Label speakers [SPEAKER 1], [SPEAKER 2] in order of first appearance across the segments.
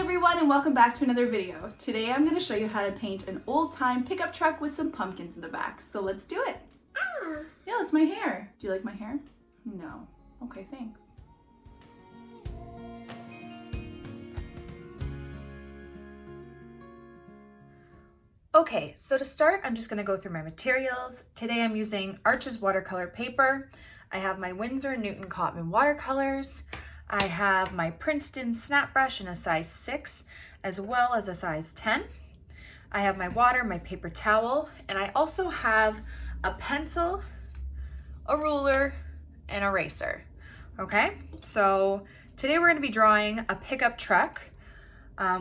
[SPEAKER 1] everyone, and welcome back to another video. Today I'm going to show you how to paint an old-time pickup truck with some pumpkins in the back. So let's do it. Yeah, that's my hair. Do you like my hair? No. Okay, thanks.
[SPEAKER 2] Okay, so to start, I'm just going to go through my materials. Today I'm using Arches watercolor paper. I have my Winsor Newton Cotman watercolors. I have my Princeton snap brush in a size 6 as well as a size 10. I have my water, my paper towel, and I also have a pencil, a ruler, and an eraser. Okay, so today we're going to be drawing a pickup truck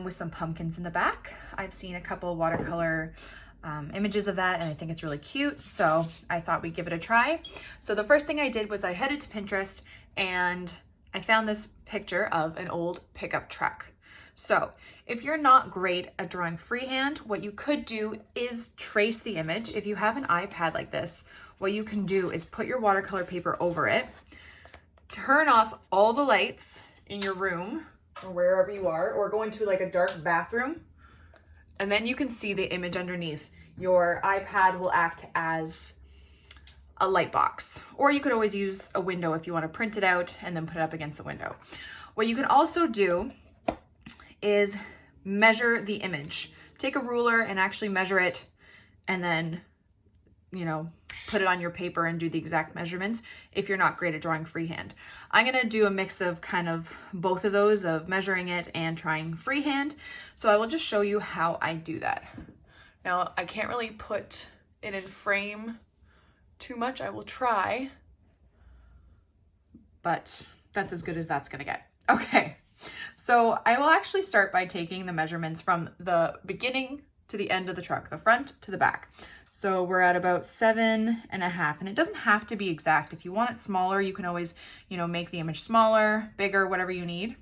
[SPEAKER 2] with some pumpkins in the back. I've seen a couple watercolor images of that and I think it's really cute, so I thought we'd give it a try. So the first thing I did was I headed to Pinterest and I found this picture of an old pickup truck. So if you're not great at drawing freehand, what you could do is trace the image. If you have an iPad like this, what you can do is put your watercolor paper over it, turn off all the lights in your room or wherever you are, or go into like a dark bathroom, and then you can see the image underneath. Your iPad will act as a light box, or you could always use a window if you want to print it out and then put it up against the window. What you can also do is measure the image. Take a ruler and actually measure it, and then, you know, put it on your paper and do the exact measurements if you're not great at drawing freehand. I'm going to do a mix of kind of both of those, of measuring it and trying freehand. So I will just show you how I do that. Now, I can't really put it in frame too much. I will try, but that's as good as that's gonna get. Okay, so I will actually start by taking the measurements from the beginning to the end of the truck, the front to the back. So we're at about 7.5, and it doesn't have to be exact. If you want it smaller, you can always, you know, make the image smaller, bigger, whatever you need.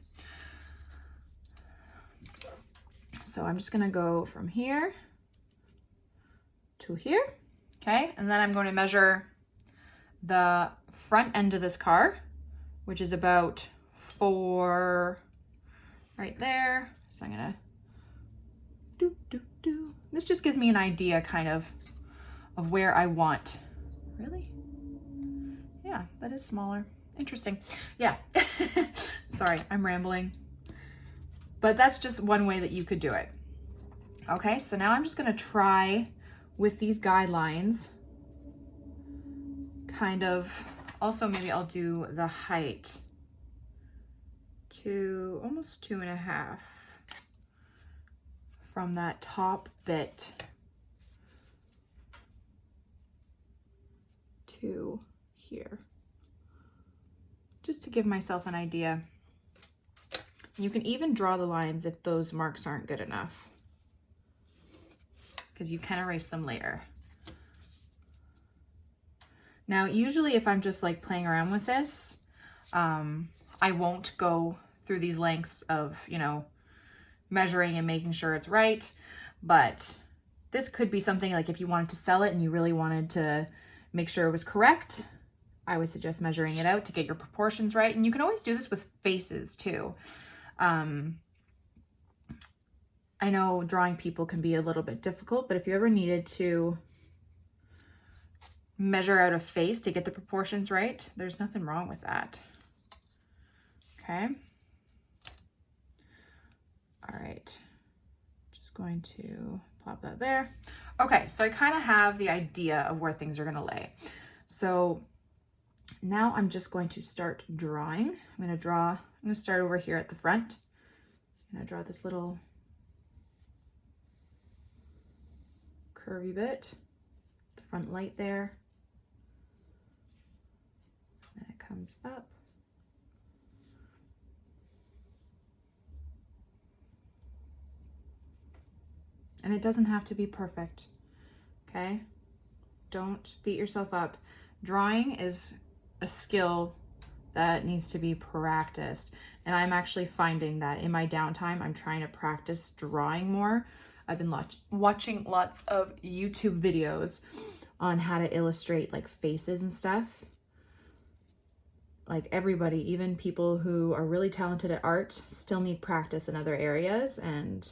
[SPEAKER 2] So I'm just gonna go from here to here. Okay, and then I'm going to measure the front end of this car, which is about 4 right there. So I'm gonna do. This just gives me an idea kind of where I want. Really? Yeah, that is smaller. Interesting. Yeah. Sorry, I'm rambling. But that's just one way that you could do it. Okay, so now I'm just gonna try with these guidelines, kind of, also maybe I'll do the height to almost 2.5 from that top bit to here, just to give myself an idea. You can even draw the lines if those marks aren't good enough, because you can erase them later. Now, usually if I'm just like playing around with this, I won't go through these lengths of, you know, measuring and making sure it's right. But this could be something like if you wanted to sell it and you really wanted to make sure it was correct, I would suggest measuring it out to get your proportions right. And you can always do this with faces too. I know drawing people can be a little bit difficult, but if you ever needed to measure out a face to get the proportions right, there's nothing wrong with that. Okay. All right. Just going to plop that there. Okay, so I kind of have the idea of where things are going to lay. So now I'm just going to start drawing. I'm going to start over here at the front. I'm going to draw this little curvy bit, the front light there, then it comes up, and it doesn't have to be perfect. Okay, don't beat yourself up. Drawing is a skill that needs to be practiced, and I'm actually finding that in my downtime I'm trying to practice drawing more. I've been watching lots of YouTube videos on how to illustrate like faces and stuff. like everybody, even people who are really talented at art, still need practice in other areas. And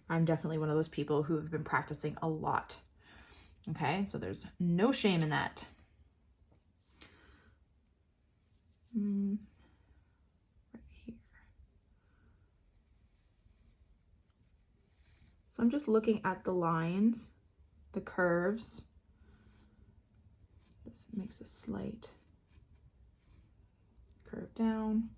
[SPEAKER 2] I'm definitely one of those people who have been practicing a lot. Okay, so there's no shame in that. Right here. So I'm just looking at the lines, the curves. This makes a slight curve down.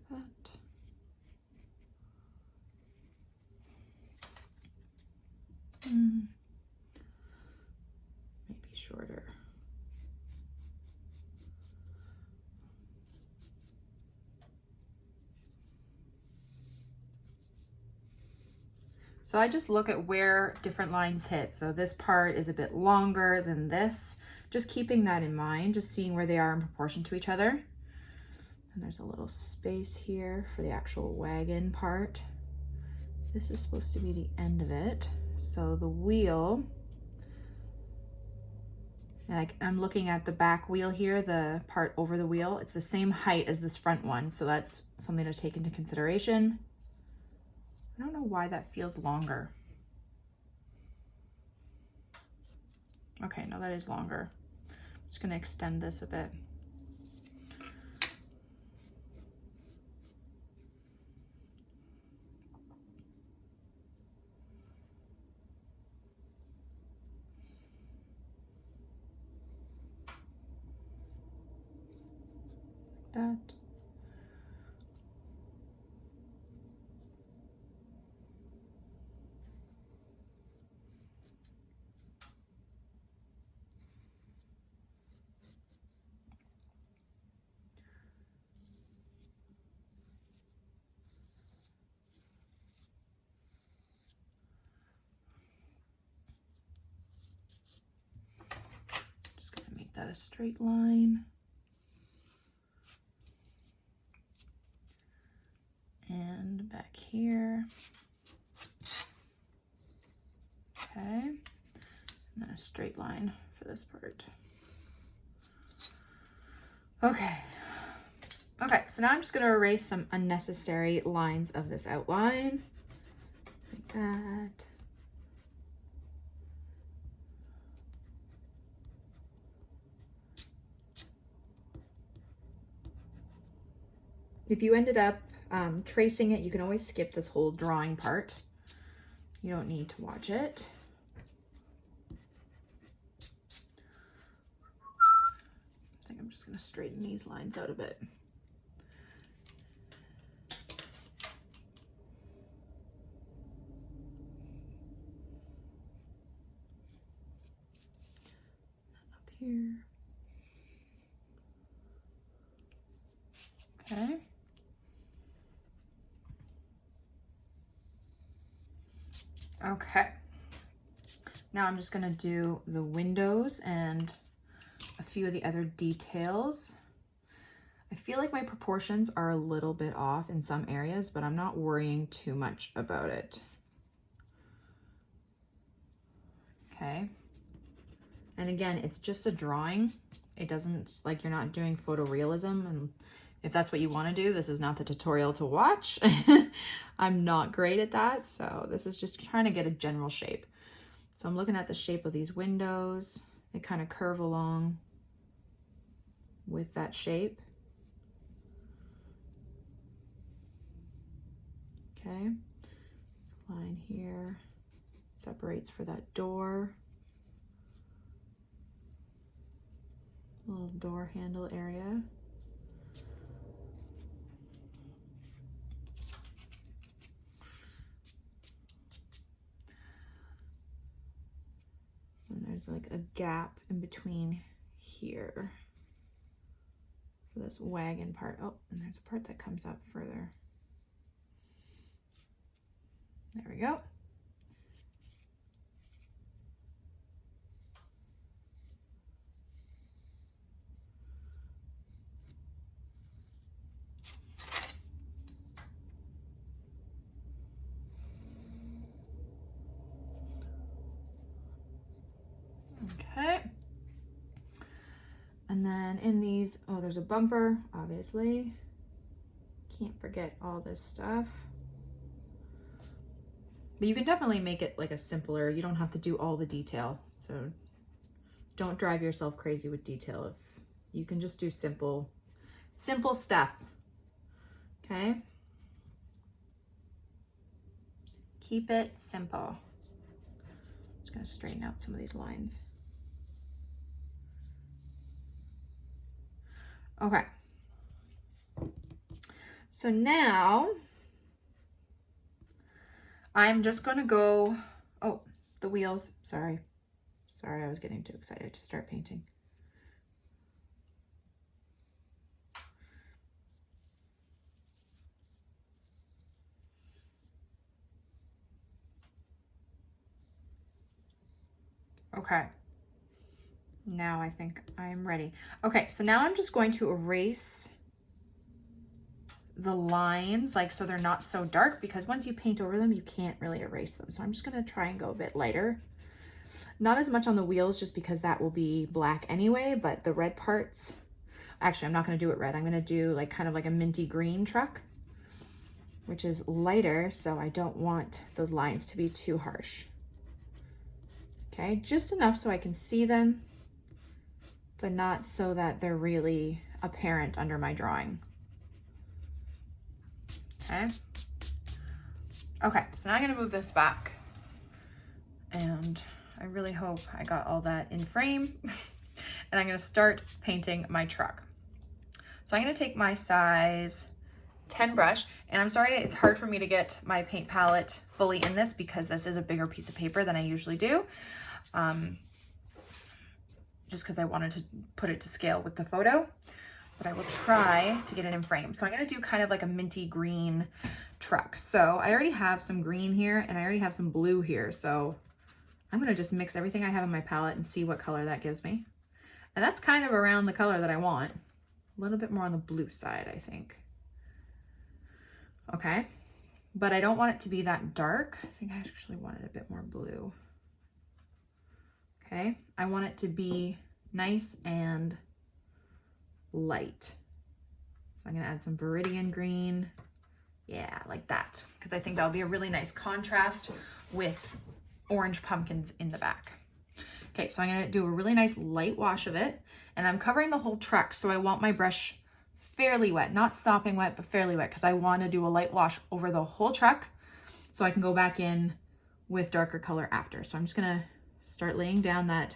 [SPEAKER 2] That. Maybe shorter. So I just look at where different lines hit. So this part is a bit longer than this. Just keeping that in mind, just seeing where they are in proportion to each other. And there's a little space here for the actual wagon part. This is supposed to be the end of it. So the wheel, and I'm looking at the back wheel here, the part over the wheel, it's the same height as this front one. So that's something to take into consideration. I don't know why that feels longer. Okay, no, that is longer. I'm just gonna extend this a bit. That. Just gonna make that a straight line. And back here. Okay. And then a straight line for this part. Okay. Okay, so now I'm just gonna erase some unnecessary lines of this outline. Like that. If you ended up tracing it, you can always skip this whole drawing part. You don't need to watch it. I think I'm just gonna straighten these lines out a bit. Up here. Okay. Okay. Now I'm just gonna do the windows and a few of the other details. I feel like my proportions are a little bit off in some areas, but I'm not worrying too much about it. Okay. And again, it's just a drawing. It doesn't, like, you're not doing photorealism, and if that's what you want to do, this is not the tutorial to watch. I'm not great at that, so this is just trying to get a general shape. So I'm looking at the shape of these windows. They kind of curve along with that shape. Okay, this line here separates for that door. Little door handle area. And there's like a gap in between here for this wagon part. Oh, and there's a part that comes up further. There we go. Okay. And then in these, oh, there's a bumper, obviously. Can't forget all this stuff. But you can definitely make it like a simpler, you don't have to do all the detail. So don't drive yourself crazy with detail. If you can just do simple stuff. Okay. Keep it simple. Just gonna straighten out some of these lines. Okay. So now I'm just gonna go, oh, the wheels, sorry. Sorry, I was getting too excited to start painting. Okay. Now I think I'm ready. Okay, so now I'm just going to erase the lines, like so they're not so dark, because once you paint over them, you can't really erase them. So I'm just gonna try and go a bit lighter. Not as much on the wheels, just because that will be black anyway, but the red parts, actually I'm not gonna do it red. I'm gonna do like kind of like a minty green truck, which is lighter, so I don't want those lines to be too harsh. Okay, just enough so I can see them, but not so that they're really apparent under my drawing. Okay. Okay, so now I'm gonna move this back. And I really hope I got all that in frame. And I'm gonna start painting my truck. So I'm gonna take my size 10 brush, and I'm sorry, it's hard for me to get my paint palette fully in this because this is a bigger piece of paper than I usually do. Just because I wanted to put it to scale with the photo, but I will try to get it in frame. So I'm gonna do kind of like a minty green truck. So I already have some green here and I already have some blue here. So I'm gonna just mix everything I have in my palette and see what color that gives me. And that's kind of around the color that I want. A little bit more on the blue side, I think. Okay, but I don't want it to be that dark. I think I actually want it a bit more blue. Okay, I want it to be nice and light. So I'm gonna add some Viridian green. Yeah, like that, because I think that'll be a really nice contrast with orange pumpkins in the back. Okay, so I'm gonna do a really nice light wash of it, and I'm covering the whole truck, so I want my brush fairly wet, not sopping wet, but fairly wet, because I want to do a light wash over the whole truck so I can go back in with darker color after. So I'm just gonna start laying down that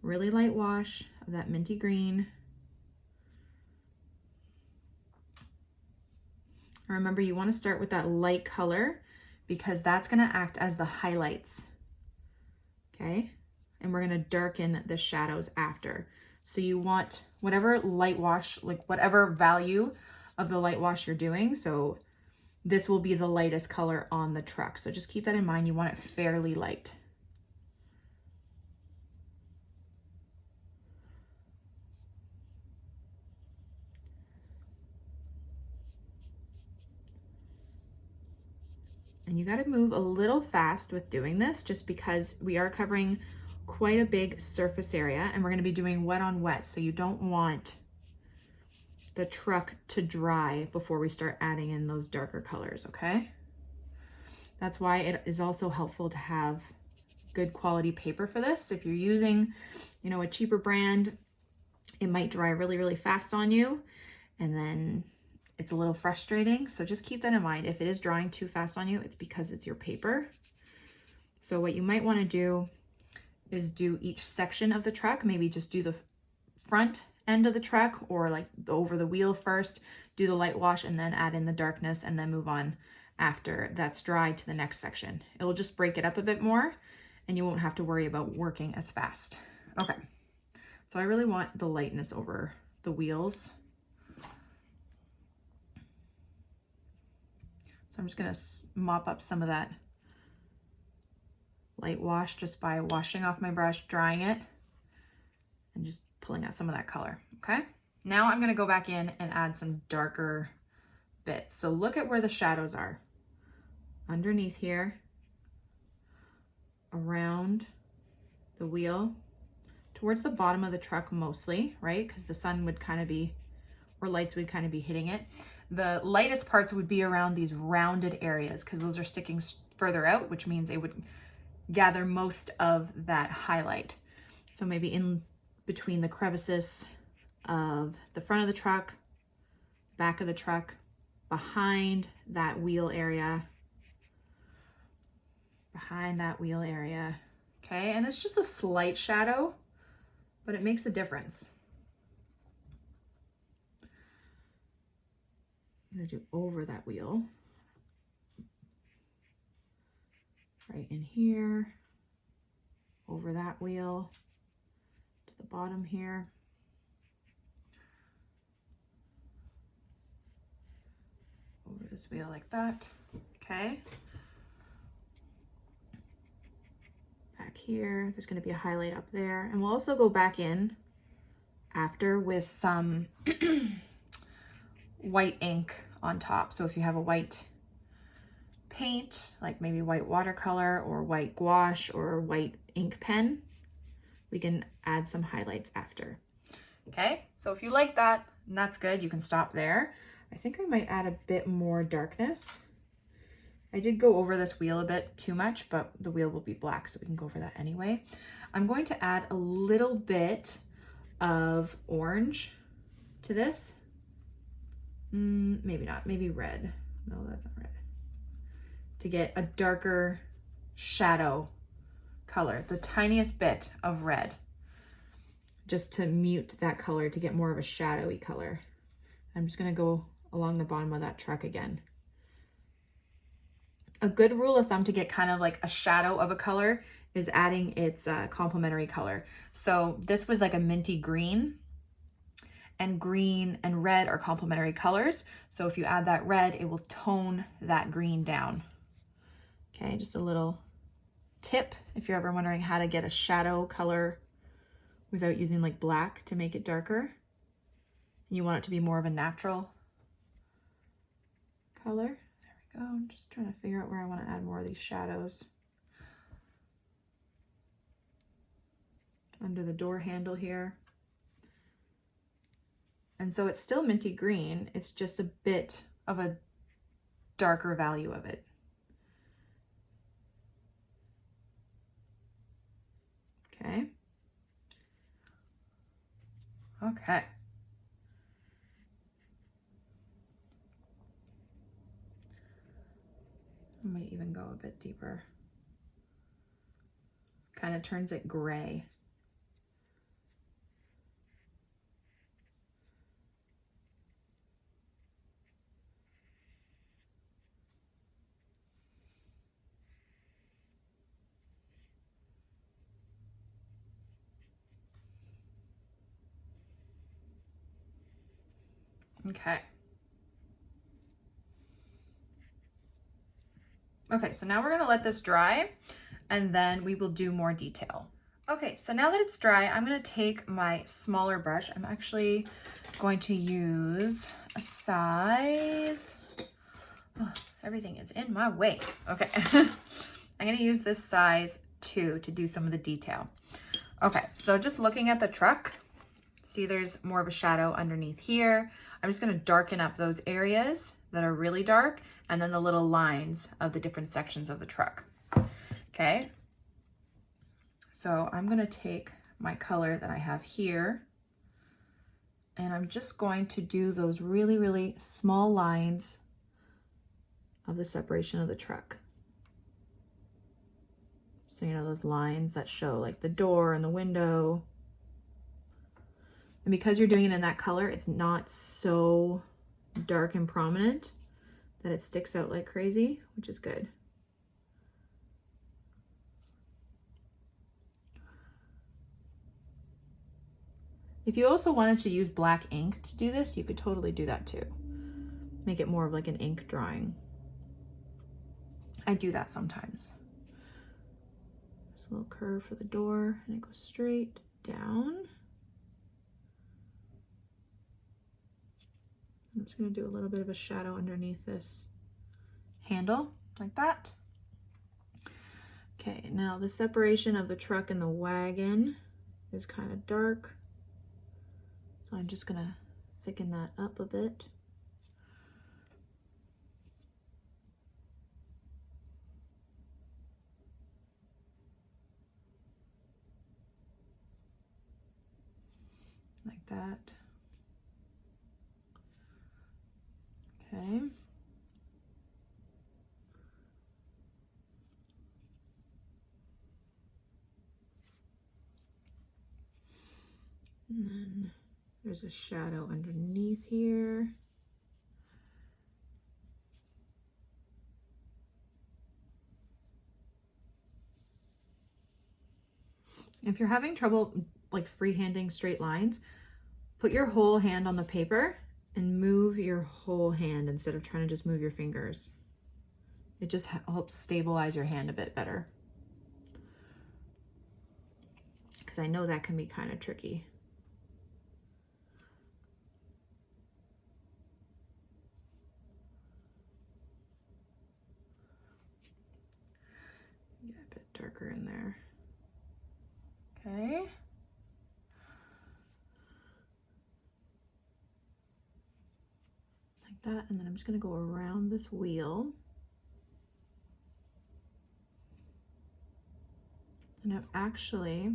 [SPEAKER 2] really light wash of that minty green. Remember, you want to start with that light color because that's going to act as the highlights. Okay, and we're going to darken the shadows after. So you want whatever light wash, like whatever value of the light wash you're doing. So this will be the lightest color on the truck. So just keep that in mind. You want it fairly light. And you got to move a little fast with doing this just because we are covering quite a big surface area and we're going to be doing wet on wet. So you don't want the truck to dry before we start adding in those darker colors, okay? That's why it is also helpful to have good quality paper for this. If you're using, you know, a cheaper brand, it might dry really, really fast on you, and then it's a little frustrating. So just keep that in mind. If it is drying too fast on you, it's because it's your paper. So what you might want to do is do each section of the truck, maybe just do the front end of the truck or like over the wheel first, do the light wash and then add in the darkness and then move on after that's dry to the next section. It will just break it up a bit more and you won't have to worry about working as fast. Okay, so I really want the lightness over the wheels. So I'm just gonna mop up some of that light wash just by washing off my brush, drying it, and just pulling out some of that color, okay? Now I'm gonna go back in and add some darker bits. So look at where the shadows are. Underneath here, around the wheel, towards the bottom of the truck mostly, right? Because the sun would kind of be, or lights would kind of be hitting it. The lightest parts would be around these rounded areas because those are sticking further out, which means it would gather most of that highlight. So maybe in between the crevices of the front of the truck, back of the truck, behind that wheel area, okay? And it's just a slight shadow, but it makes a difference. I'm gonna do over that wheel, right in here, over that wheel, to the bottom here. Over this wheel like that, okay? Back here, there's gonna be a highlight up there. And we'll also go back in after with some white ink on top. So if you have a white paint, like maybe white watercolor or white gouache or white ink pen, we can add some highlights after. Okay, so if you like that, and that's good, you can stop there. I think I might add a bit more darkness. I did go over this wheel a bit too much, but the wheel will be black, so we can go over that anyway. I'm going to add a little bit of orange to this. Maybe not, maybe red. No, that's not red. To get a darker shadow color, the tiniest bit of red, just to mute that color to get more of a shadowy color. I'm just gonna go along the bottom of that truck again. A good rule of thumb to get kind of like a shadow of a color is adding its complementary color. So this was like a minty green, and green and red are complementary colors. So if you add that red, it will tone that green down. Okay, just a little tip if you're ever wondering how to get a shadow color without using like black to make it darker. You want it to be more of a natural color. There we go. I'm just trying to figure out where I want to add more of these shadows. Under the door handle here. And so it's still minty green. It's just a bit of a darker value of it. Okay. Okay. I might even go a bit deeper. Kind of turns it gray. Okay. Okay, so now we're gonna let this dry and then we will do more detail. Okay, so now that it's dry, I'm gonna take my smaller brush. I'm actually going to use a size, oh, everything is in my way. Okay, I'm gonna use this size 2 to do some of the detail. Okay, so just looking at the truck, see there's more of a shadow underneath here. I'm just gonna darken up those areas that are really dark and then the little lines of the different sections of the truck. Okay, so I'm gonna take my color that I have here and I'm just going to do those really, really small lines of the separation of the truck. So, you know, those lines that show like the door and the window. And because you're doing it in that color, it's not so dark and prominent that it sticks out like crazy, which is good. If you also wanted to use black ink to do this, you could totally do that too. Make it more of like an ink drawing. I do that sometimes. Just a little curve for the door and it goes straight down. I'm just going to do a little bit of a shadow underneath this handle, like that. Okay, now the separation of the truck and the wagon is kind of dark. So I'm just gonna thicken that up a bit. Like that. Okay. And then there's a shadow underneath here. If you're having trouble like freehanding straight lines, put your whole hand on the paper and move your whole hand instead of trying to just move your fingers. It just helps stabilize your hand a bit better. Because I know that can be kind of tricky. Get a bit darker in there. Okay. Like that, and then I'm just gonna go around this wheel. And I'm actually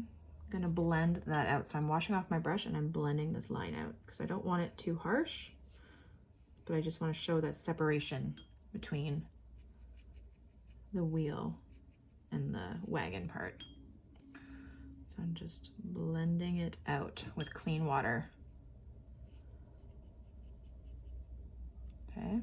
[SPEAKER 2] gonna blend that out. So I'm washing off my brush and I'm blending this line out because I don't want it too harsh, but I just want to show that separation between the wheel and the wagon part. So I'm just blending it out with clean water. Okay.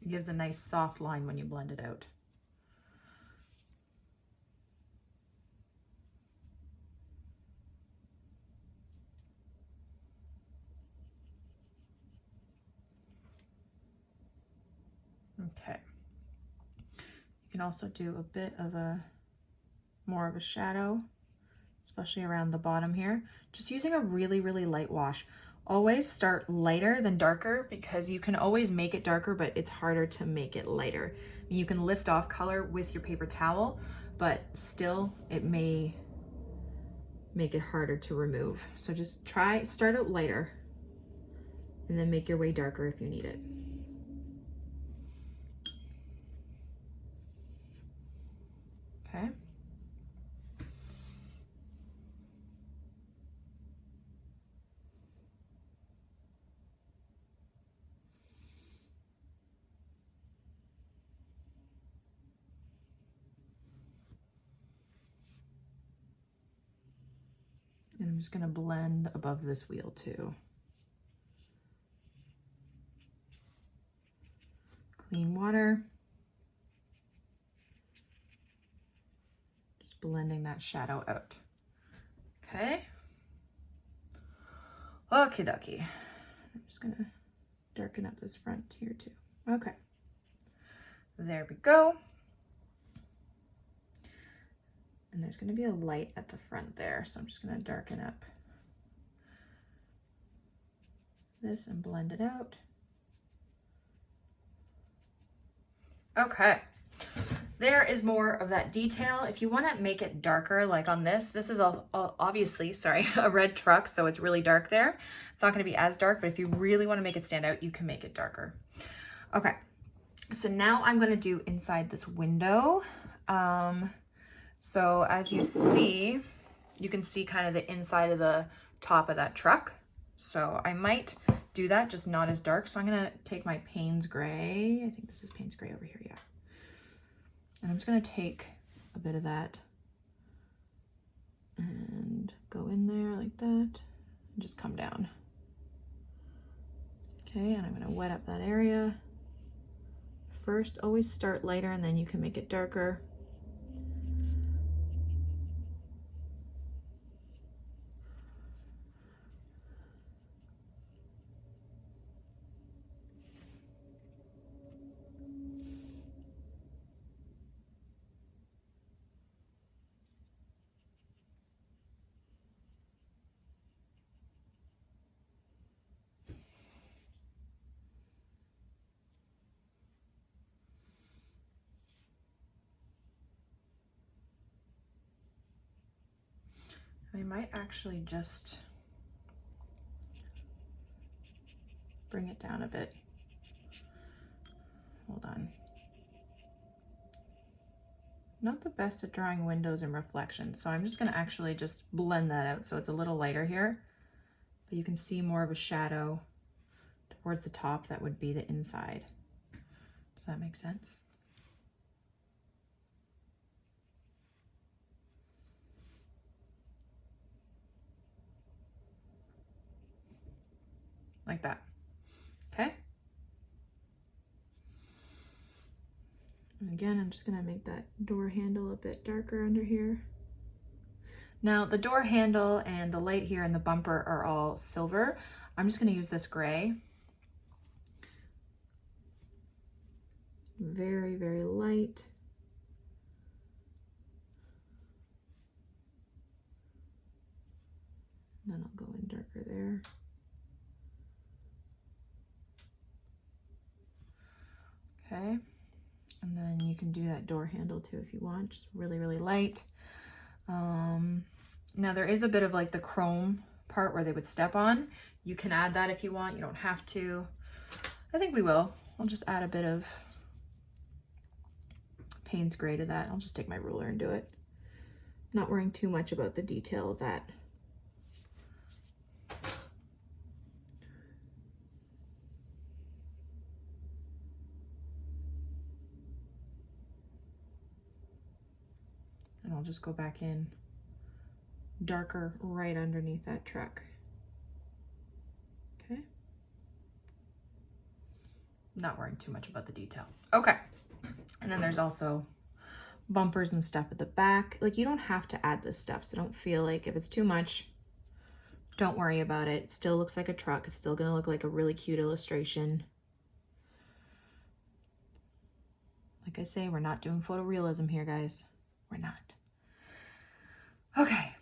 [SPEAKER 2] It gives a nice soft line when you blend it out. Okay. You can also do a bit of more of a shadow, especially around the bottom here, just using a really, really light wash. Always start lighter than darker because you can always make it darker, but it's harder to make it lighter. You can lift off color with your paper towel, but still it may make it harder to remove. So just start out lighter and then make your way darker if you need it. Okay. And I'm just going to blend above this wheel too. Clean water. Just blending that shadow out. Okay. Okie dokie. I'm just going to darken up this front here too. Okay. There we go. And there's going to be a light at the front there, so I'm just going to darken up this and blend it out. Okay, there is more of that detail. If you want to make it darker, like on this is obviously, sorry, a red truck, so it's really dark there. It's not going to be as dark, but if you really want to make it stand out, you can make it darker. Okay, so now I'm going to do inside this window. So as you see, you can see kind of the inside of the top of that truck. So I might do that, just not as dark. So I'm gonna take my Payne's Gray. I think this is Payne's Gray over here, yeah. And I'm just gonna take a bit of that and go in there like that and just come down. Okay, and I'm gonna wet up that area. First, always start lighter and then you can make it darker. I might actually just bring it down a bit. Hold on. Not the best at drawing windows and reflections, so I'm just gonna actually just blend that out so it's a little lighter here, but you can see more of a shadow towards the top. That would be the inside. Does that make sense? Like that, okay? And again, I'm just gonna make that door handle a bit darker under here. Now the door handle and the light here and the bumper are all silver. I'm just gonna use this gray. Very, very light. And then I'll go in darker there. Okay, and then you can do that door handle too if you want, just really, really light. Now there is a bit of like the chrome part where they would step on. You can add that if you want, you don't have to. I think we will. I'll just add a bit of Payne's gray to that. I'll just take my ruler and do it. Not worrying too much about the detail of that. And I'll just go back in darker right underneath that truck. Okay. Not worrying too much about the detail. Okay. And then there's also bumpers and stuff at the back. Like, you don't have to add this stuff, so don't feel like if it's too much, don't worry about it. It still looks like a truck. It's still gonna look like a really cute illustration. Like I say, we're not doing photorealism here, guys. We're not. Okay,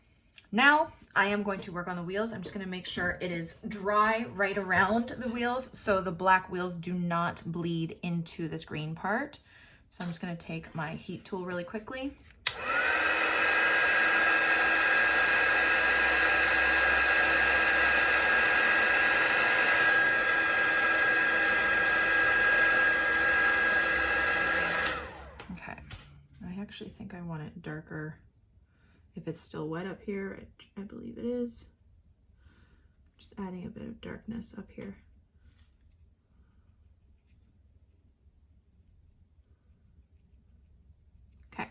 [SPEAKER 2] now I am going to work on the wheels. I'm just gonna make sure it is dry right around the wheels so the black wheels do not bleed into this green part. So I'm just gonna take my heat tool really quickly. Okay, I actually think I want it darker. If it's still wet up here, I believe it is. Just adding a bit of darkness up here. Okay.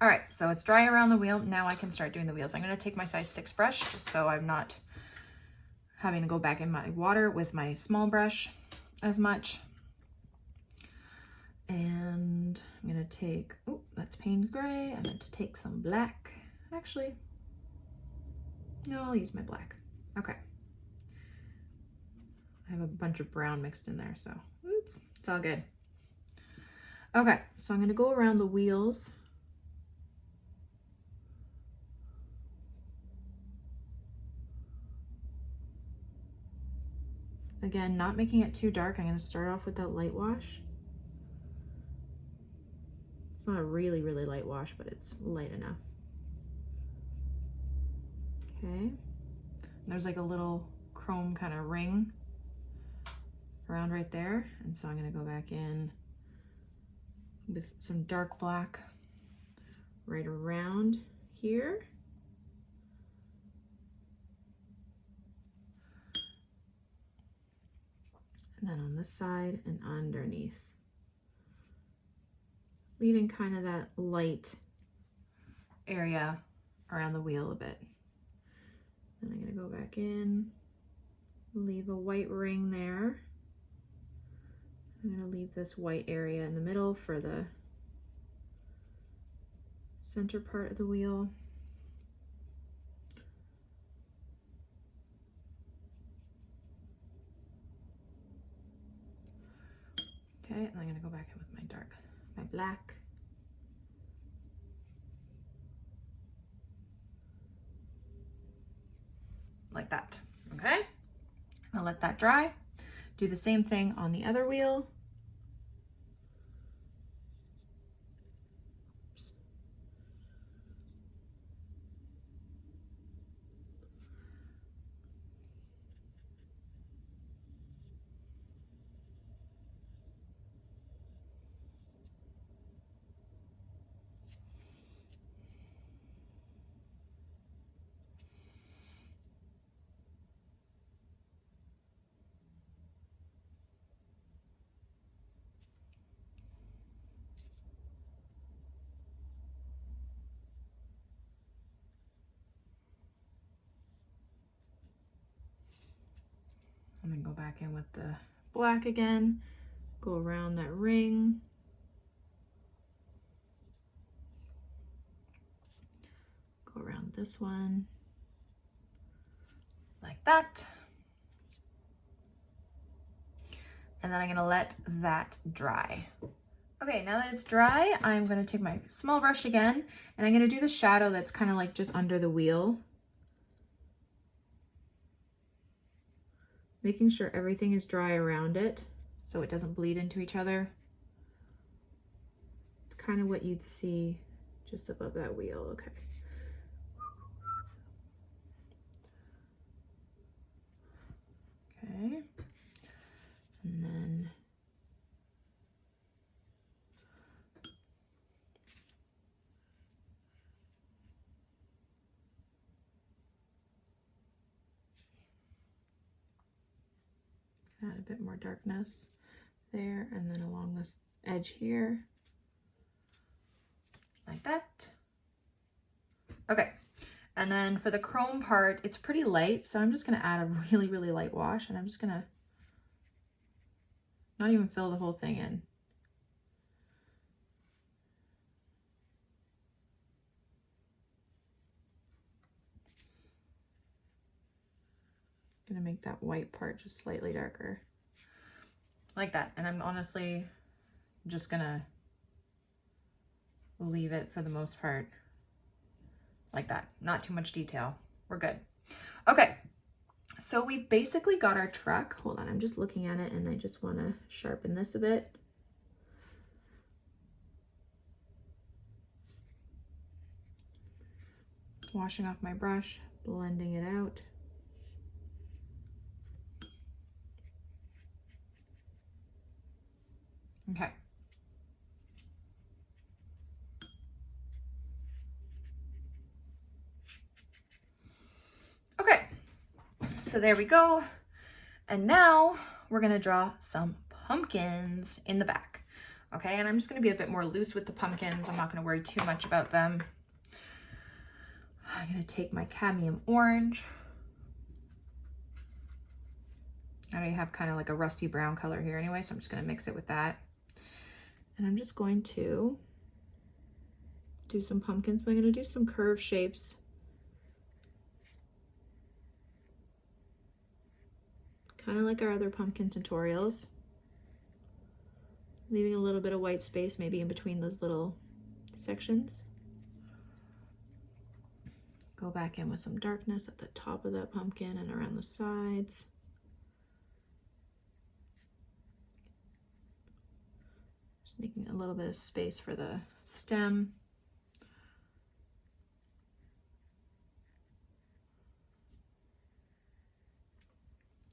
[SPEAKER 2] All right, so it's dry around the wheel. Now I can start doing the wheels. I'm gonna take my size 6 brush just so I'm not having to go back in my water with my small brush as much. And I'm gonna take, oh, that's Payne's gray. I meant to take some black. Actually, no, I'll use my black. Okay. I have a bunch of brown mixed in there, so oops, it's all good. Okay, so I'm gonna go around the wheels. Again, not making it too dark. I'm gonna start off with that light wash. It's not a really, really light wash, but it's light enough. Okay. And there's like a little chrome kind of ring around right there. And so I'm gonna go back in with some dark black right around here. And then on this side and underneath. Leaving kind of that light area around the wheel a bit. Then I'm gonna go back in, leave a white ring there. I'm gonna leave this white area in the middle for the center part of the wheel. Okay, and I'm gonna go back in with my black. Like that, okay? I'll let that dry. Do the same thing on the other wheel. Oops. And then go back in with the black again, go around that ring. Go around this one, like that. And then I'm gonna let that dry. Okay, now that it's dry, I'm gonna take my small brush again, and I'm gonna do the shadow that's kind of like just under the wheel. Making sure everything is dry around it so it doesn't bleed into each other. It's kind of what you'd see just above that wheel, okay. Okay, and then add a bit more darkness there, and then along this edge here, like that. Okay, and then for the chrome part, it's pretty light, so I'm just gonna add a really, really light wash, and I'm just gonna not even fill the whole thing in. Gonna make that white part just slightly darker, like that. And I'm honestly just gonna leave it for the most part like that. Not too much detail. We're good. Okay, so we've basically got our truck. Hold on, I'm just looking at it and I just want to sharpen this a bit. Washing off my brush, blending it out. Okay. Okay, so there we go. And now we're gonna draw some pumpkins in the back. Okay, and I'm just gonna be a bit more loose with the pumpkins. I'm not gonna worry too much about them. I'm gonna take my cadmium orange. I already have kind of like a rusty brown color here anyway, so I'm just gonna mix it with that. And I'm just going to do some pumpkins, but I'm gonna do some curved shapes. Kind of like our other pumpkin tutorials. Leaving a little bit of white space maybe in between those little sections. Go back in with some darkness at the top of that pumpkin and around the sides. Just making a little bit of space for the stem.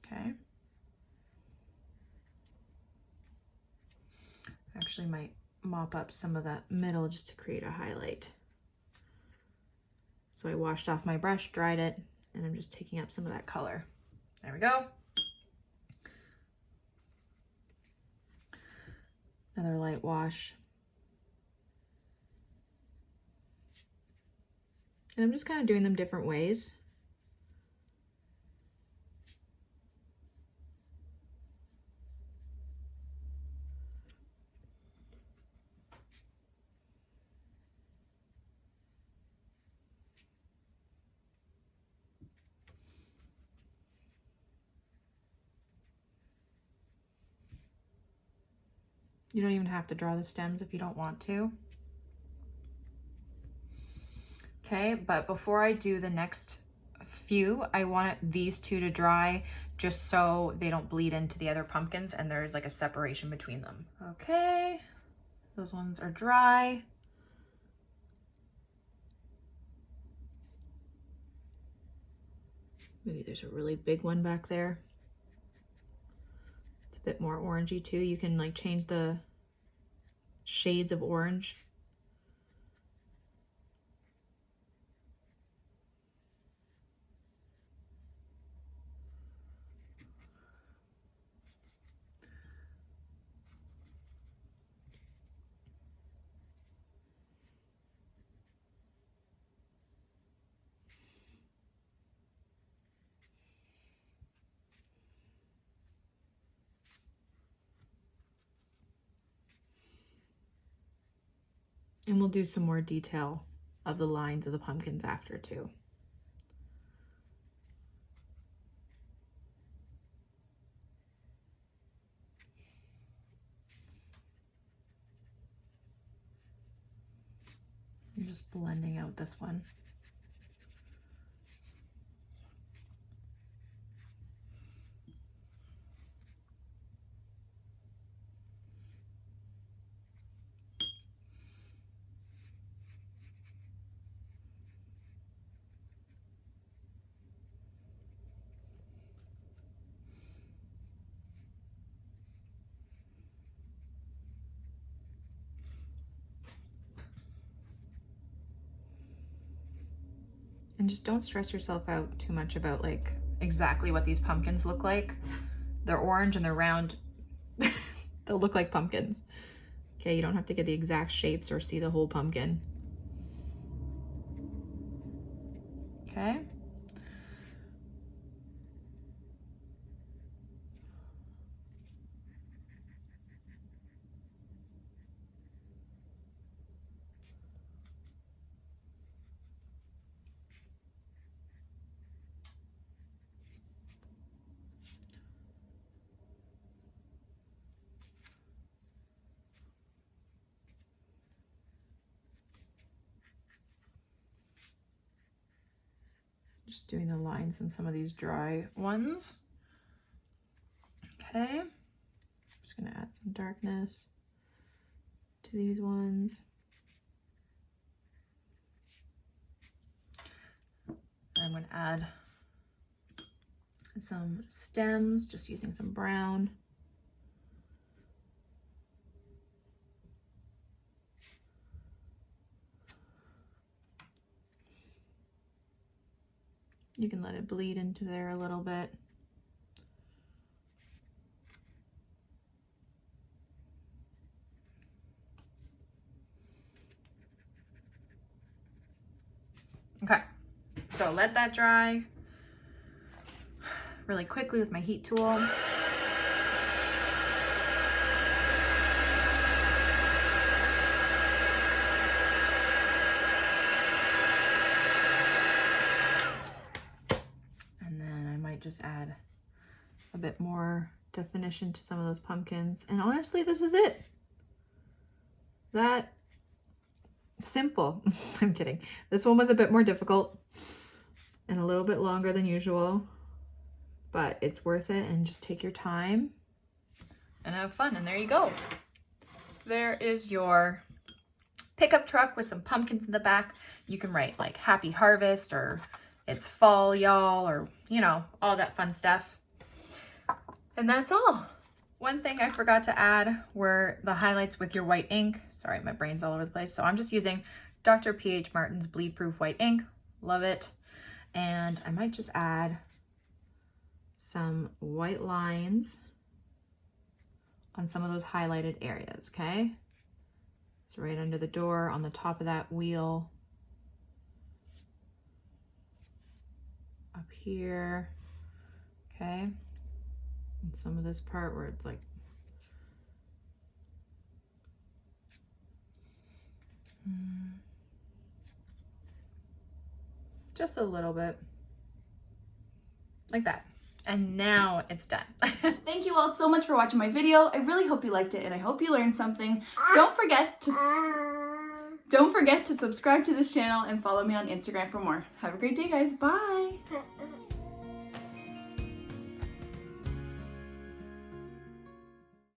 [SPEAKER 2] Okay. Actually might mop up some of that middle just to create a highlight. So I washed off my brush, dried it, and I'm just taking up some of that color. There we go. Another light wash. And I'm just kind of doing them different ways. You don't even have to draw the stems if you don't want to. Okay, but before I do the next few, I want these two to dry just so they don't bleed into the other pumpkins and there's like a separation between them. Okay, those ones are dry. Maybe there's a really big one back there. It's a bit more orangey too. You can like change the shades of orange. And we'll do some more detail of the lines of the pumpkins after too. I'm just blending out this one. And just don't stress yourself out too much about like exactly what these pumpkins look like. They're orange and they're round. They'll look like pumpkins. Okay, you don't have to get the exact shapes or see the whole pumpkin. Okay. Just doing the lines in some of these dry ones. Okay, just gonna add some darkness to these ones. I'm gonna add some stems, just using some brown. You can let it bleed into there a little bit. Okay, so let that dry really quickly with my heat tool. Just add a bit more definition to some of those pumpkins. And honestly, this is it. That simple. I'm kidding. This one was a bit more difficult and a little bit longer than usual, but it's worth it, and just take your time and have fun. And there you go. There is your pickup truck with some pumpkins in the back. You can write like Happy Harvest or It's Fall, y'all, or, you know, all that fun stuff. And that's all. One thing I forgot to add were the highlights with your white ink. Sorry, my brain's all over the place. So I'm just using Dr. P.H. Martin's Bleed Proof White Ink. Love it. And I might just add some white lines on some of those highlighted areas, okay? So right under the door, on the top of that wheel, up here, okay, and some of this part where it's like just a little bit like that. And now it's done.
[SPEAKER 1] Thank you all so much for watching my video. I really hope you liked it, and I hope you learned something. Don't forget to subscribe to this channel and follow me on Instagram for more. Have a great day, guys. Bye.